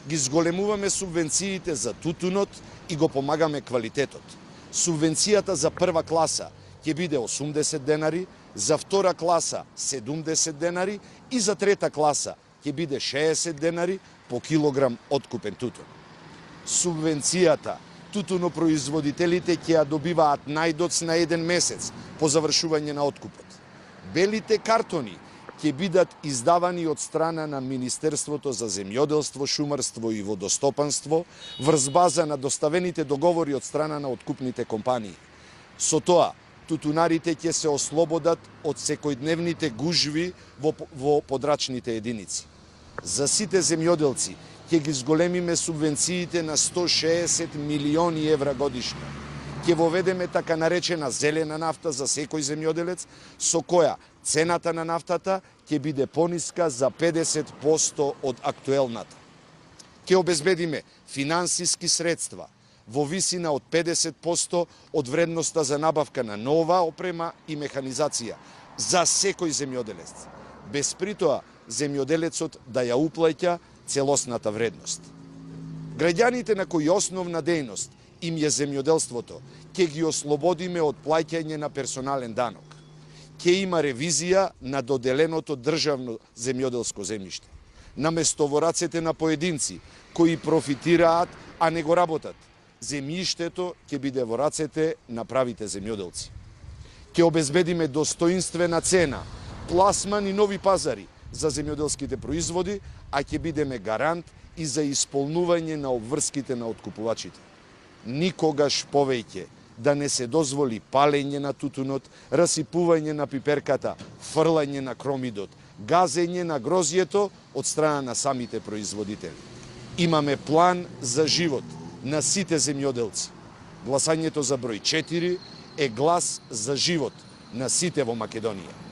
Ги зголемуваме субвенциите за тутунот и го помагаме квалитетот. Субвенцијата за прва класа ќе биде 80 денари, за втора класа 70 денари и за трета класа ќе биде 60 денари по килограм откупен тутун. Субвенцијата тутунопроизводителите ќе ја добиваат најдоц на 1 месец по завршување на откупот. Белите картони ќе бидат издавани од страна на Министерството за земјоделство, шумарство и водостопанство врз база на доставените договори од страна на откупните компании. Со тоа, тутунарите ќе се ослободат од секојдневните гужви во подрачните единици. За сите земјоделци ќе ги зголемиме субвенциите на 160 милиони евра годишно. Ќе воведеме така наречена зелена нафта за секој земјоделец, со која цената на нафтата ќе биде пониска за 50% од актуелната. Ќе обезбедиме финансиски средства во висина од 50% од вредноста за набавка на нова опрема и механизација за секој земјоделец, без при тоа земјоделецот да ја уплаќа целосната вредност. Граѓаните на кои основна дејност им е земјоделството, ќе ги ослободиме од плаќање на персонален данок. Ќе има ревизија на доделеното државно земјоделско земјиште. Наместо во рацете на поединци кои профитираат, а не го работат, земјиштето ќе биде во рацете на правите земјоделци. Ќе обезбедиме достоинствена цена, пласман и нови пазари за земјоделските производи, а ќе бидеме гарант и за исполнување на обврските на откупувачите. Никогаш повеќе да не се дозволи палење на тутунот, расипување на пиперката, фрлање на кромидот, газење на грозјето од страна на самите производители. Имаме план за живот на сите земјоделци. Гласањето за број 4 е глас за живот на сите во Македонија.